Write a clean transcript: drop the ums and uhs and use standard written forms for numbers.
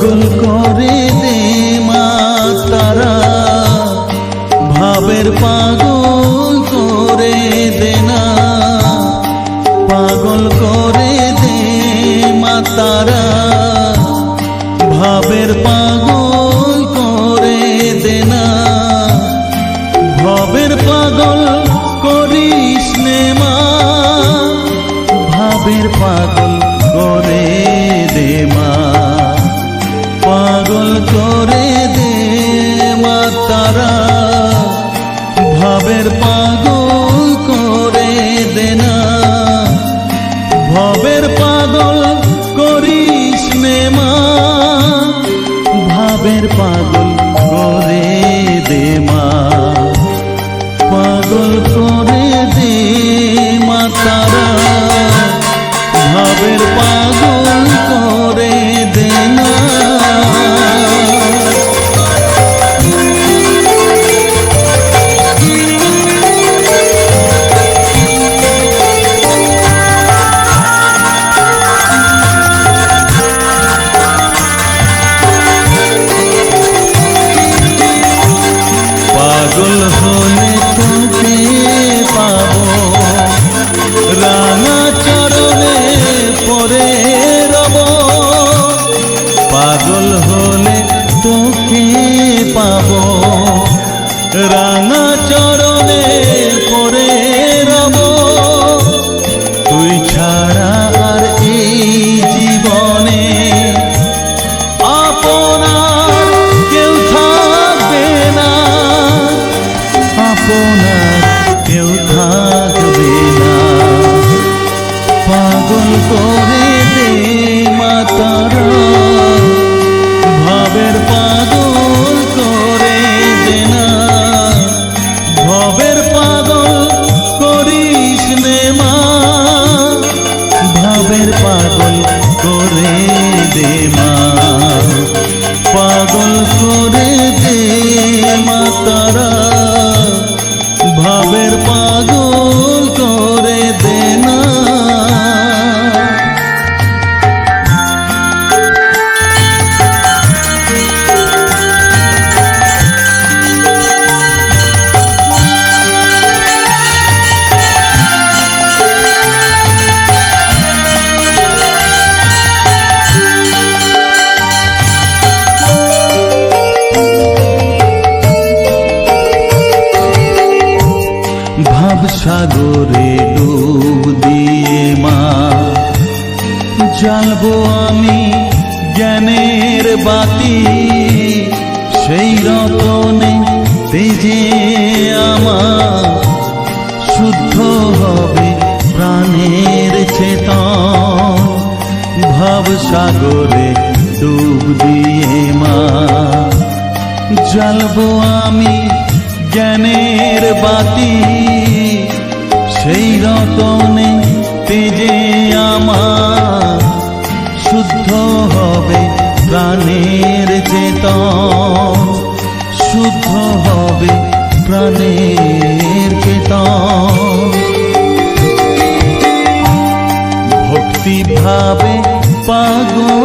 পাগল করে দে মা তারা, ভাবের পাগল করে দে না, পাগল করে দে মা তারা, ভাবের পাগল করে দে না, ভবের পাগল করিস নে মা, ভাবের পাগল করে দে মা, পাগল করে দে মা তারা, ভাবের পাগল করে দে না, ভবের পাগল করিস নে মা, ভাবের পাগল করে দে মা, পাগল করে দে মা তারা, ভাবের পাগল করে দে না। পাগল হলে তোকে পাবো, রাঙা চরণে পড়ে রব, পাগল হলে তোকে পাবো, রাঙা চরণে পড়ে রব, তুই ছাড়া আর এই জীবনে আপনার কেউ থাকবে না, আপনার কেউ থাকবে না, পাগল করে দে মা তারা, ভাবের পাগল করে দে না, ভবের পাগল করিস নে মা, ভাবের পাগল করে দে মা, পাগল করে দে মা তারা, ভাবের পাগল করে দে না। ভাব সাগরে ডুব দিয়ে মা, জ্বালবো আমি জ্ঞানের বাতি, সেই রতনে তেজে আমার শুদ্ধ হবে প্রাণের চেতন, ভাব সাগরে ডুব দিয়ে মা, জ্বালবো আমি জ্ঞানের বাতি, সেই রতনে তেজে আমার শুদ্ধ হবে প্রাণের চেতন, শুদ্ধ হবে প্রাণের চেতন, ভক্তি ভাবে পাগল